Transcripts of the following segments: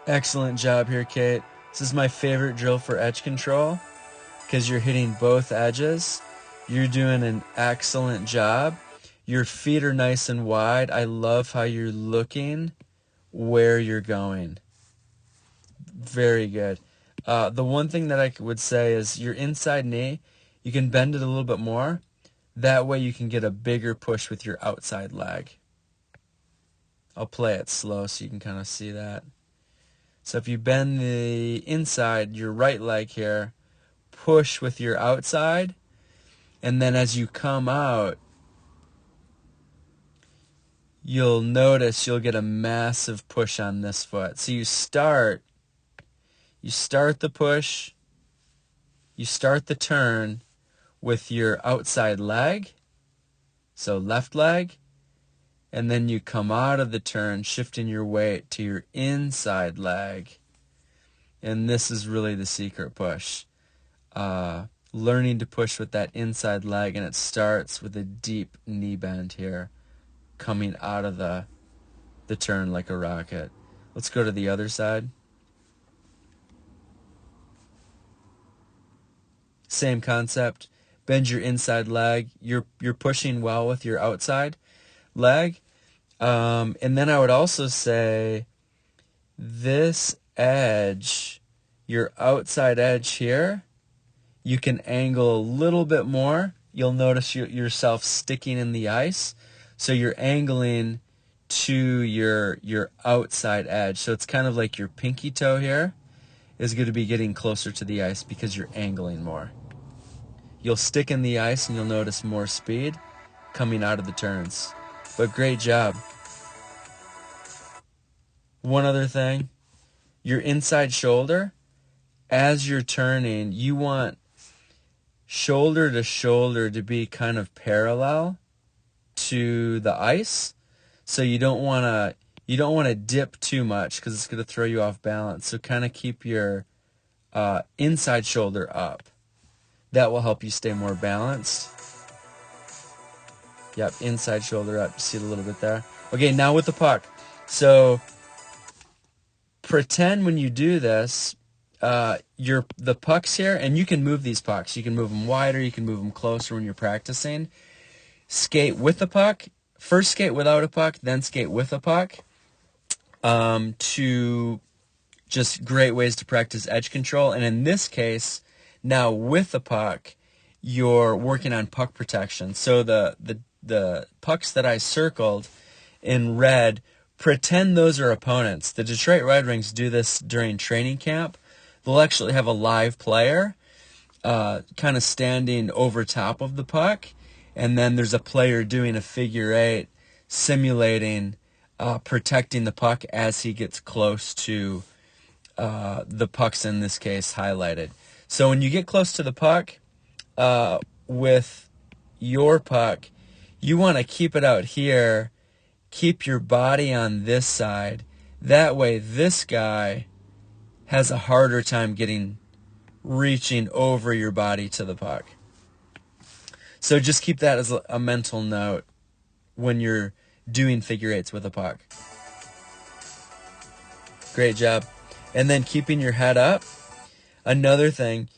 Excellent job here, Cate. This is my favorite drill for edge control because you're hitting both edges. You're doing an excellent job. Your feet are nice and wide. I love how you're looking where you're going. Very good. The one thing that I would say is your inside knee, you can bend it a little bit more. That way you can get a bigger push with your outside leg. I'll play it slow so you can kind of see that. So if you bend the inside, your right leg here, push with your outside, and then as you come out, you'll notice you'll get a massive push on this foot. So you start the push, you start the turn with your outside leg, so left leg, and then you come out of the turn, shifting your weight to your inside leg. And this is really the secret push. Learning to push with that inside leg, and it starts with a deep knee bend here, coming out of the turn like a rocket. Let's go to the other side. Same concept. Bend your inside leg. You're pushing well with your outside leg. And then I would also say this edge, your outside edge here, you can angle a little bit more. You'll notice yourself sticking in the ice. So you're angling to your outside edge. So it's kind of like your pinky toe here is going to be getting closer to the ice because you're angling more. You'll stick in the ice and you'll notice more speed coming out of the turns. But great job. One other thing, your inside shoulder, as you're turning, you want shoulder to shoulder to be kind of parallel to the ice. So you don't want to dip too much because it's going to throw you off balance. So kind of keep your inside shoulder up. That will help you stay more balanced. Yep, inside shoulder up. You see it a little bit there. Okay, now with the puck. So pretend when you do this, the puck's here, and you can move these pucks. You can move them wider, you can move them closer when you're practicing. Skate with the puck. First skate without a puck, then skate with a puck. To just great ways to practice edge control. And in this case, now with the puck, you're working on puck protection. So the pucks that I circled in red, pretend those are opponents. The Detroit Red Wings do this during training camp. They'll actually have a live player kind of standing over top of the puck, and then there's a player doing a figure eight, simulating protecting the puck as he gets close to the pucks, in this case highlighted. So when you get close to the puck with your puck, you want to keep it out here, keep your body on this side. That way this guy has a harder time reaching over your body to the puck. So just keep that as a mental note when you're doing figure eights with a puck. Great job. And then keeping your head up. Another thing,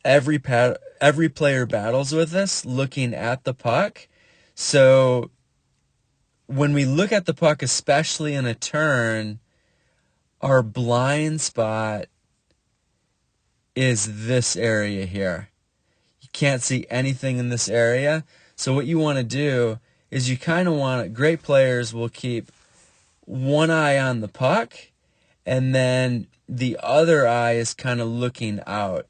every player battles with this, looking at the puck. So when we look at the puck, especially in a turn, our blind spot is this area here. You can't see anything in this area. So what you want to do is you kind of want to, great players will keep one eye on the puck, and then the other eye is kind of looking out.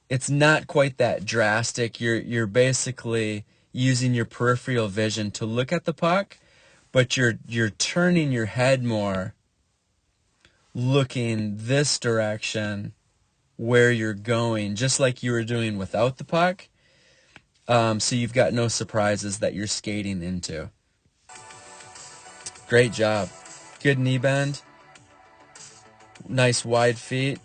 It's not quite that drastic. You're basically using your peripheral vision to look at the puck, but you're turning your head more, looking this direction where you're going, just like you were doing without the puck. So you've got no surprises that you're skating into. Great job. Good knee bend. Nice wide feet.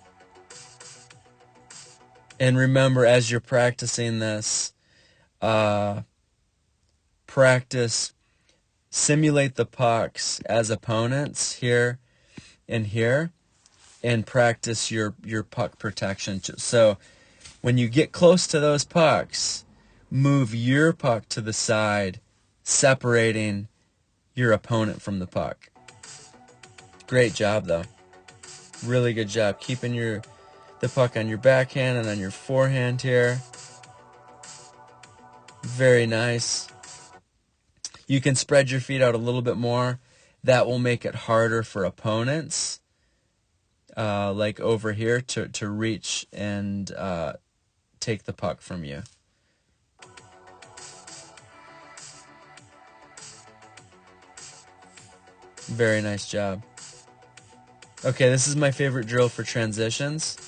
And remember, as you're practicing this, practice, simulate the pucks as opponents here and here, and practice your puck protection. So when you get close to those pucks, move your puck to the side, separating your opponent from the puck. Great job, though. Really good job keeping the puck on your backhand and on your forehand here. Very nice. You can spread your feet out a little bit more. That will make it harder for opponents, like over here, to reach and take the puck from you. Very nice job. Okay, this is my favorite drill for transitions.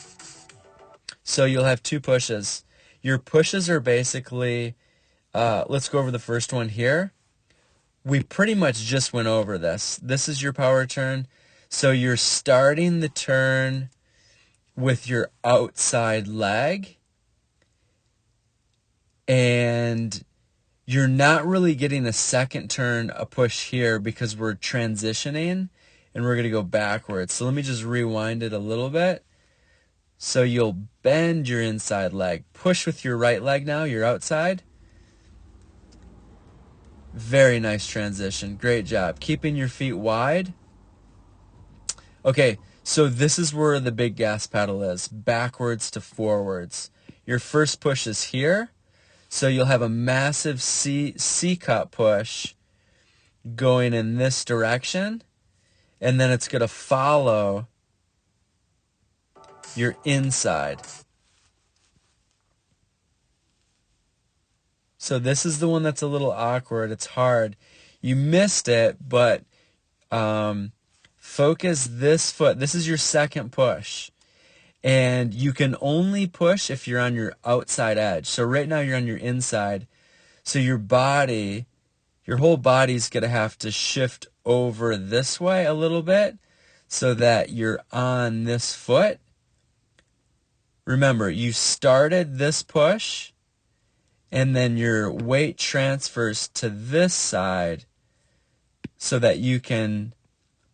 So you'll have two pushes. Your pushes are basically, let's go over the first one here. We pretty much just went over this. This is your power turn. So you're starting the turn with your outside leg, and you're not really getting a second turn, a push here, because we're transitioning and we're going to go backwards. So let me just rewind it a little bit. So you'll bend your inside leg. Push with your right leg now, your outside. Very nice transition. Great job. Keeping your feet wide. Okay, so this is where the big gas pedal is. Backwards to forwards. Your first push is here. So you'll have a massive C-cut push going in this direction. And then it's going to follow your inside. So this is the one that's a little awkward. It's hard. You missed it, but focus this foot. This is your second push. And you can only push if you're on your outside edge. So right now you're on your inside. So your whole body's going to have to shift over this way a little bit so that you're on this foot. Remember, you started this push, and then your weight transfers to this side so that you can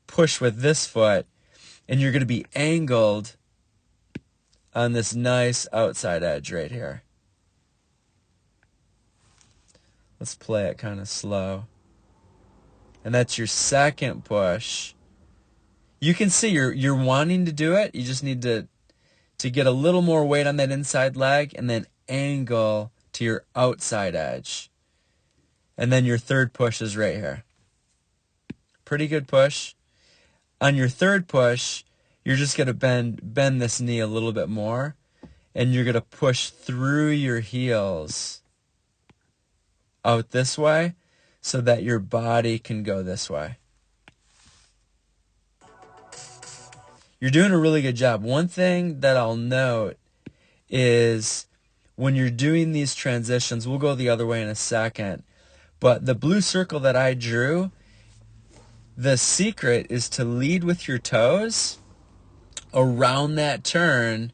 push with this foot, and you're going to be angled on this nice outside edge right here. Let's play it kind of slow. And that's your second push. You can see you're wanting to do it. You just need to get a little more weight on that inside leg and then angle to your outside edge. And then your third push is right here. Pretty good push. On your third push, you're just going to bend this knee a little bit more, and you're going to push through your heels out this way so that your body can go this way. You're doing a really good job. One thing that I'll note is when you're doing these transitions, we'll go the other way in a second, but the blue circle that I drew, the secret is to lead with your toes around that turn,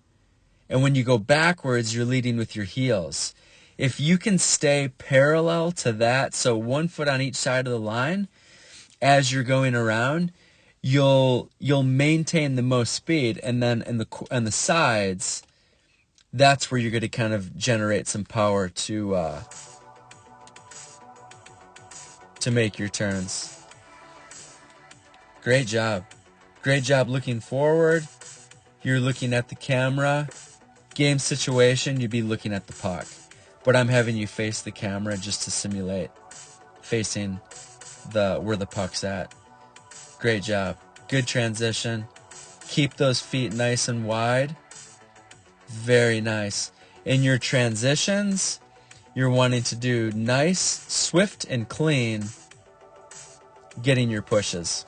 and when you go backwards, you're leading with your heels. If you can stay parallel to that, so one foot on each side of the line, as you're going around, you'll maintain the most speed, and then on the sides, that's where you're going to kind of generate some power to make your turns. Great job. Great job looking forward. You're looking at the camera. Game situation, you'd be looking at the puck. But I'm having you face the camera just to simulate facing where the puck's at. Great job. Good transition. Keep those feet nice and wide. Very nice. In your transitions, you're wanting to do nice, swift, and clean getting your pushes.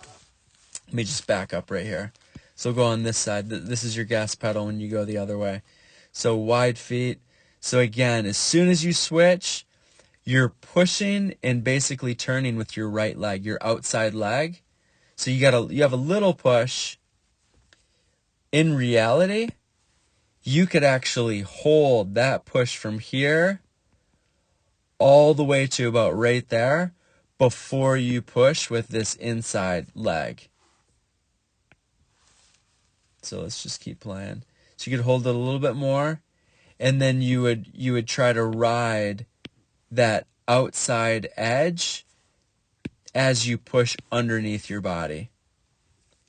Let me just back up right here. So go on this side. This is your gas pedal when you go the other way. So wide feet. So again, as soon as you switch, you're pushing and basically turning with your right leg, your outside leg. So you have a little push. In reality, you could actually hold that push from here all the way to about right there before you push with this inside leg. So let's just keep playing. So you could hold it a little bit more, and then you would try to ride that outside edge as you push underneath your body.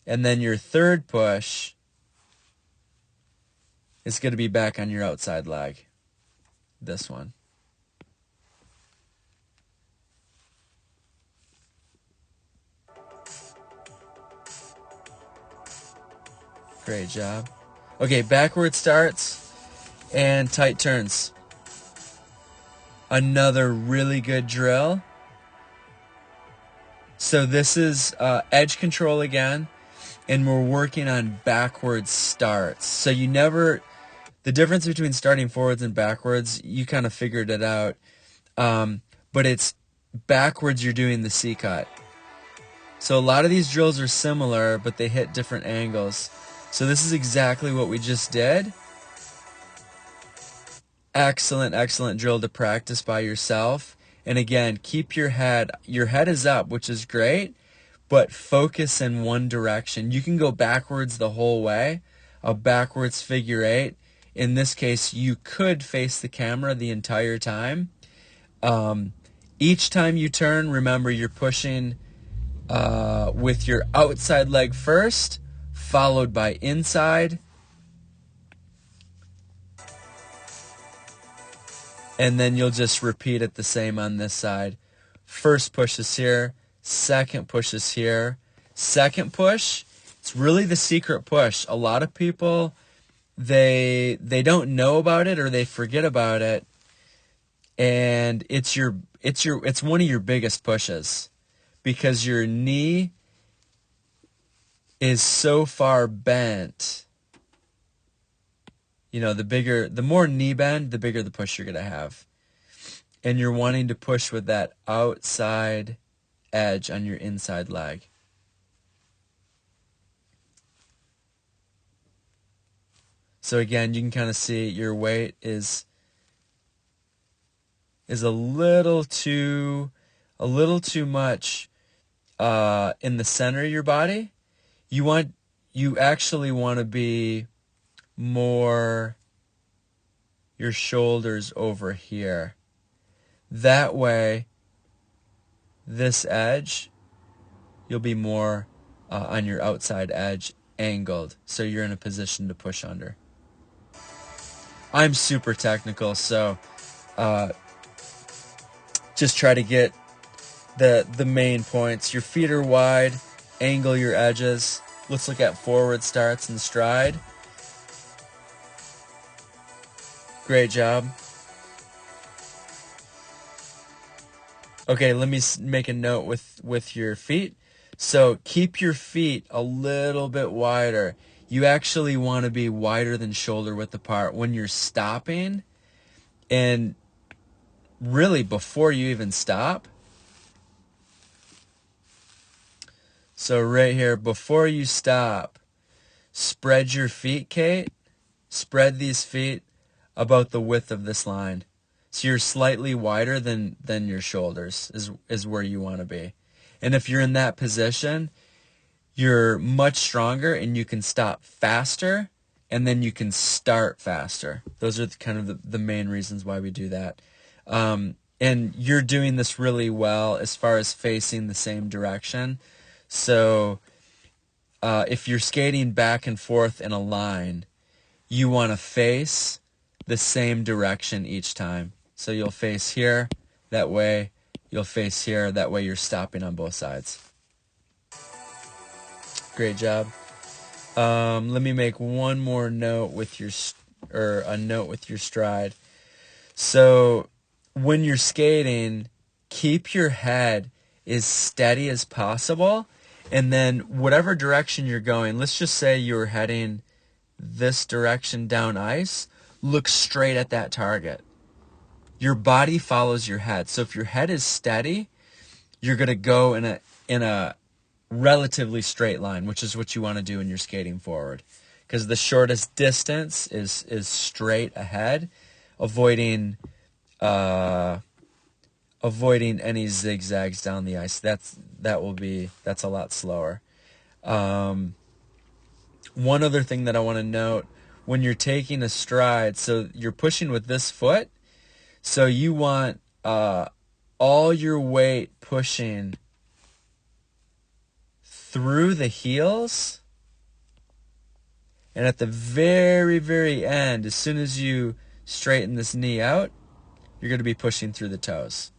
And then your third push is going to be back on your outside leg. This one. Great job. Okay, backward starts and tight turns. Another really good drill. So this is edge control again, and we're working on backward starts. So the difference between starting forwards and backwards, you kind of figured it out. But it's backwards you're doing the C-cut. So a lot of these drills are similar, but they hit different angles. So this is exactly what we just did. Excellent, excellent drill to practice by yourself. And again, keep your head is up, which is great, but focus in one direction. You can go backwards the whole way, a backwards figure eight. In this case, you could face the camera the entire time. Each time you turn, remember you're pushing with your outside leg first, followed by inside, and then you'll just repeat it the same on this side. First push is here, second push is here. Second push, it's really the secret push. A lot of people, they don't know about it or they forget about it, and it's one of your biggest pushes because your knee is so far bent. You know, the more knee bend, the bigger the push you're going to have. And you're wanting to push with that outside edge on your inside leg. So again, you can kind of see your weight is a little too much in the center of your body. You actually want to be more your shoulders over here. That way, this edge, you'll be more on your outside edge angled, so you're in a position to push under. I'm super technical, so just try to get the main points. Your feet are wide, angle your edges. Let's look at forward starts and stride. Great job. Okay, let me make a note with your feet. So keep your feet a little bit wider. You actually want to be wider than shoulder width apart when you're stopping, and really before you even stop. So right here, before you stop, spread your feet, Cate. Spread these feet about the width of this line. So you're slightly wider than your shoulders is where you want to be. And if you're in that position, you're much stronger and you can stop faster and then you can start faster. Those are kind of the main reasons why we do that. And you're doing this really well as far as facing the same direction. So if you're skating back and forth in a line, you want to face the same direction each time. So you'll face here, that way. You'll face here, that way you're stopping on both sides. Great job. Let me make one more note with your stride. So when you're skating, keep your head as steady as possible, and then whatever direction you're going, let's just say you're heading this direction down ice, look straight at that target. Your body follows your head. So if your head is steady, you're going to go in a relatively straight line, which is what you want to do when you're skating forward. because the shortest distance is straight ahead, avoiding avoiding any zigzags down the ice. That's a lot slower. One other thing that I want to note, when you're taking a stride, so you're pushing with this foot, so you want all your weight pushing through the heels, and at the very, very end, as soon as you straighten this knee out, you're going to be pushing through the toes.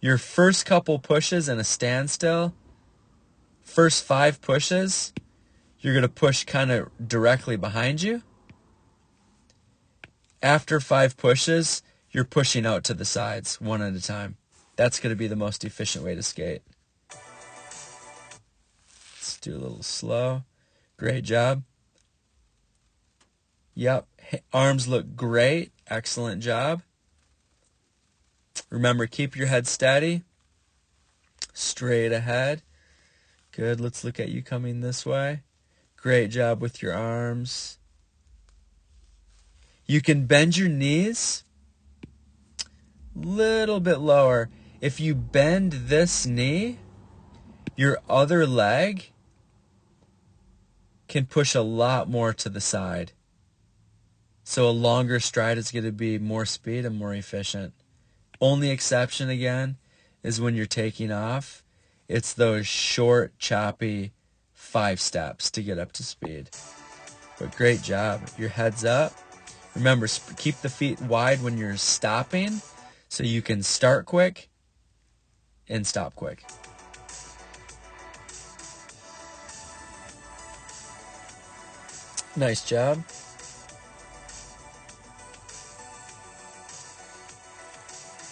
Your first couple pushes in a standstill, first 5 pushes, you're going to push kind of directly behind you. After 5 pushes, you're pushing out to the sides one at a time. That's going to be the most efficient way to skate. Let's do a little slow. Great job. Yep. Arms look great. Excellent job. Remember, keep your head steady. Straight ahead. Good. Let's look at you coming this way. Great job with your arms. You can bend your knees a little bit lower. If you bend this knee, your other leg can push a lot more to the side. So a longer stride is going to be more speed and more efficient. Only exception, again, is when you're taking off. It's those short, choppy 5 steps to get up to speed. But great job. Your head's up. Remember, keep the feet wide when you're stopping so you can start quick and stop quick. Nice job.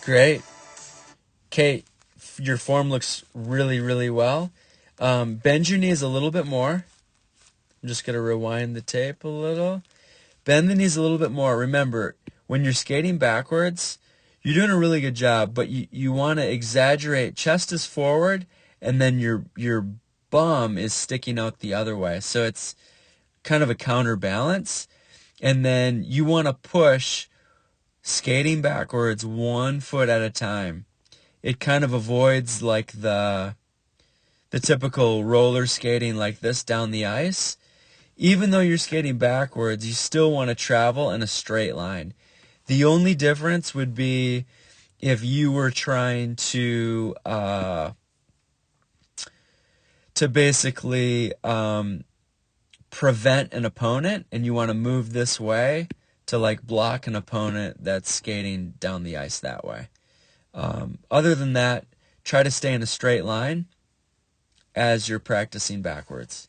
Great. Cate, your form looks really, really well. Bend your knees a little bit more. I'm just going to rewind the tape a little. Bend the knees a little bit more. Remember, when you're skating backwards, you're doing a really good job, but you want to exaggerate. Chest is forward, and then your bum is sticking out the other way. So it's kind of a counterbalance. And then you want to push skating backwards 1 foot at a time. It kind of avoids like the typical roller skating like this down the ice. Even though you're skating backwards, you still want to travel in a straight line. The only difference would be if you were trying to basically prevent an opponent, and you want to move this way to like block an opponent that's skating down the ice that way. Other than that, try to stay in a straight line as you're practicing backwards.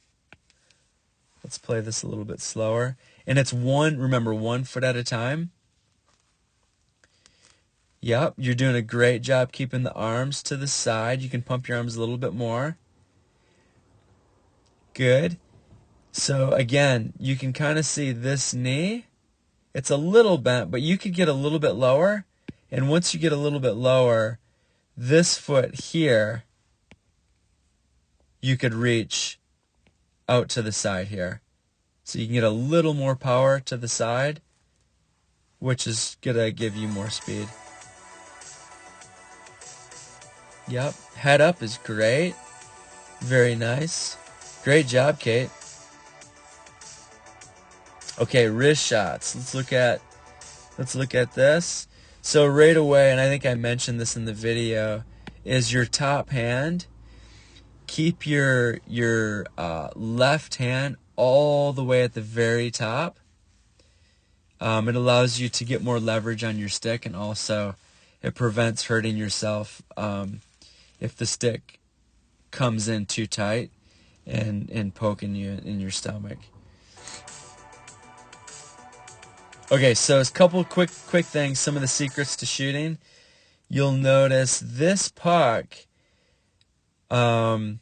Let's play this a little bit slower. And it's remember, 1 foot at a time. Yep, you're doing a great job keeping the arms to the side. You can pump your arms a little bit more. Good. So again, you can kind of see this knee. It's a little bent, but you could get a little bit lower. And once you get a little bit lower, this foot here, you could reach out to the side here. So you can get a little more power to the side, which is going to give you more speed. Yep, head up is great. Very nice. Great job, Cate. Okay, wrist shots. Let's look at this. So right away, and I think I mentioned this in the video, is your top hand. Keep your left hand all the way at the very top. It allows you to get more leverage on your stick, and also it prevents hurting yourself if the stick comes in too tight and poking you in your stomach. Okay, so a couple quick things, some of the secrets to shooting. You'll notice this puck right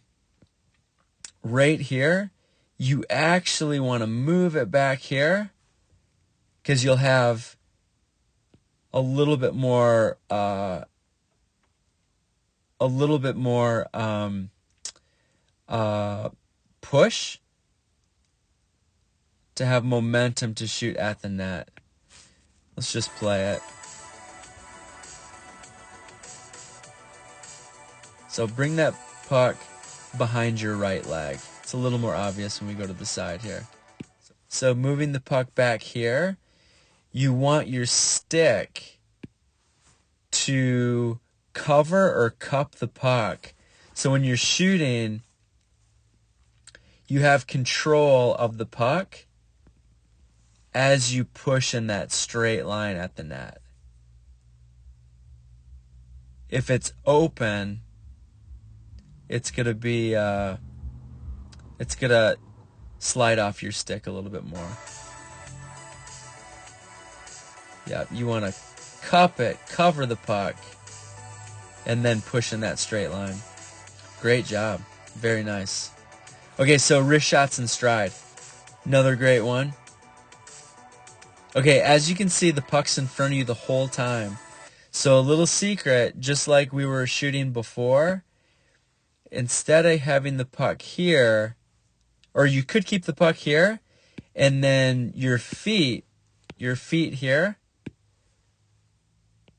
here, you actually want to move it back here because you'll have a little bit more push to have momentum to shoot at the net. Let's just play it. So bring that puck behind your right leg. It's a little more obvious when we go to the side here. So moving the puck back here, you want your stick to cover or cup the puck. So when you're shooting, you have control of the puck as you push in that straight line at the net. If it's open, it's gonna be it's gonna slide off your stick a little bit more. Yeah, you want to cup it, cover the puck, and then push in that straight line. Great job. Very nice. Okay, so wrist shots and stride. Another great one. Okay, as you can see, the puck's in front of you the whole time. So a little secret, just like we were shooting before, instead of having the puck here, or you could keep the puck here, and then your feet here,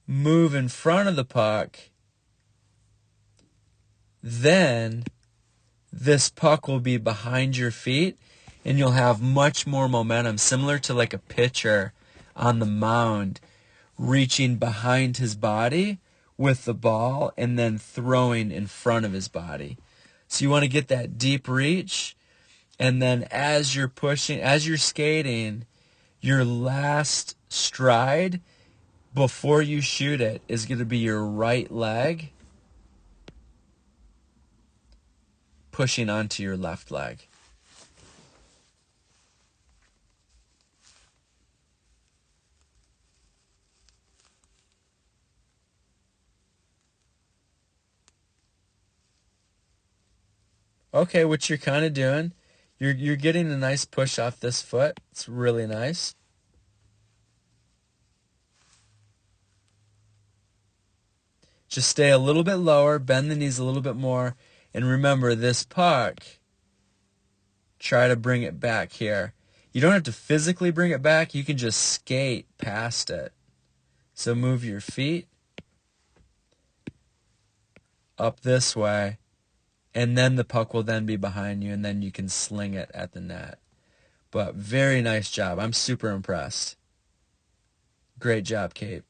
move in front of the puck, then this puck will be behind your feet, and you'll have much more momentum, similar to like a pitcher on the mound reaching behind his body with the ball and then throwing in front of his body. So you want to get that deep reach, and then as you're pushing, as you're skating, your last stride before you shoot it is going to be your right leg pushing onto your left leg. Okay, what you're kind of doing, you're getting a nice push off this foot. It's really nice. Just stay a little bit lower, bend the knees a little bit more, and remember this puck, try to bring it back here. You don't have to physically bring it back, you can just skate past it. So move your feet up this way, and then the puck will then be behind you, and then you can sling it at the net. But very nice job. I'm super impressed. Great job, Cate.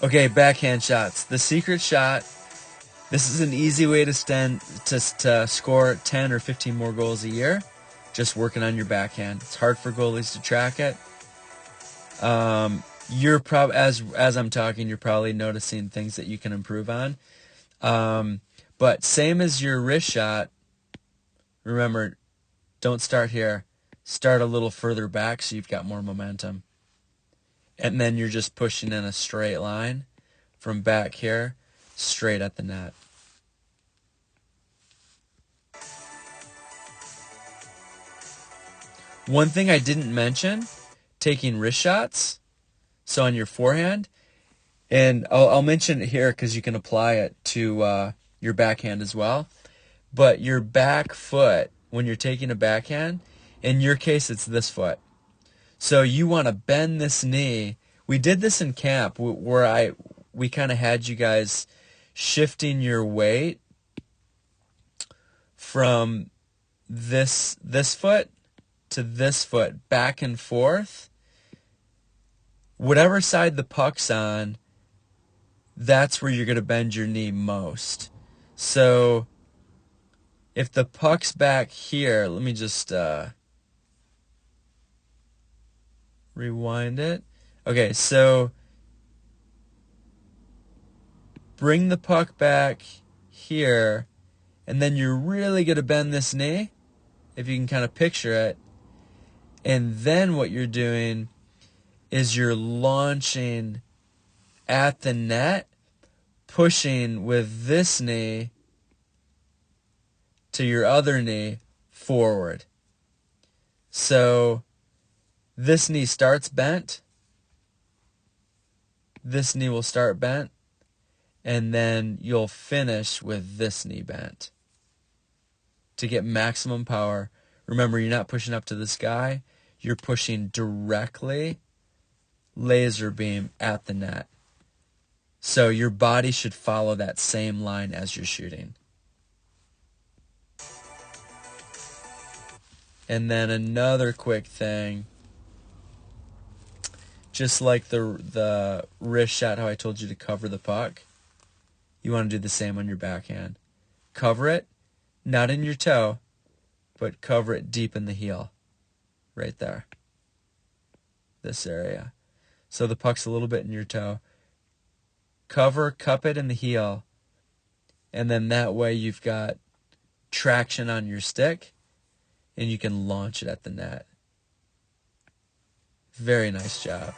Okay, backhand shots. The secret shot. This is an easy way to score 10 or 15 more goals a year. Just working on your backhand. It's hard for goalies to track it. You're probably as I'm talking, you're probably noticing things that you can improve on. But same as your wrist shot. Remember, don't start here. Start a little further back so you've got more momentum. And then you're just pushing in a straight line from back here, straight at the net. One thing I didn't mention, taking wrist shots, so on your forehand, and I'll mention it here because you can apply it to your backhand as well, but your back foot, when you're taking a backhand, in your case it's this foot. So you want to bend this knee. We did this in camp where we kind of had you guys shifting your weight from this foot to this foot, back and forth. Whatever side the puck's on, that's where you're going to bend your knee most. So if the puck's back here, let me just rewind it. Okay, so bring the puck back here, and then you're really going to bend this knee, if you can kind of picture it. And then what you're doing is you're launching at the net, pushing with this knee to your other knee forward. So this knee starts bent, this knee will start bent, and then you'll finish with this knee bent. to get maximum power. Remember, you're not pushing up to the sky. You're pushing directly, laser beam at the net. So your body should follow that same line as you're shooting. And then another quick thing, just like the wrist shot, how I told you to cover the puck, you want to do the same on your backhand. Cover it, not in your toe, but cover it deep in the heel, right there, this area. So the puck's a little bit in your toe. Cup it in the heel, and then that way you've got traction on your stick, and you can launch it at the net. Very nice job.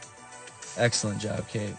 Excellent job, Cate.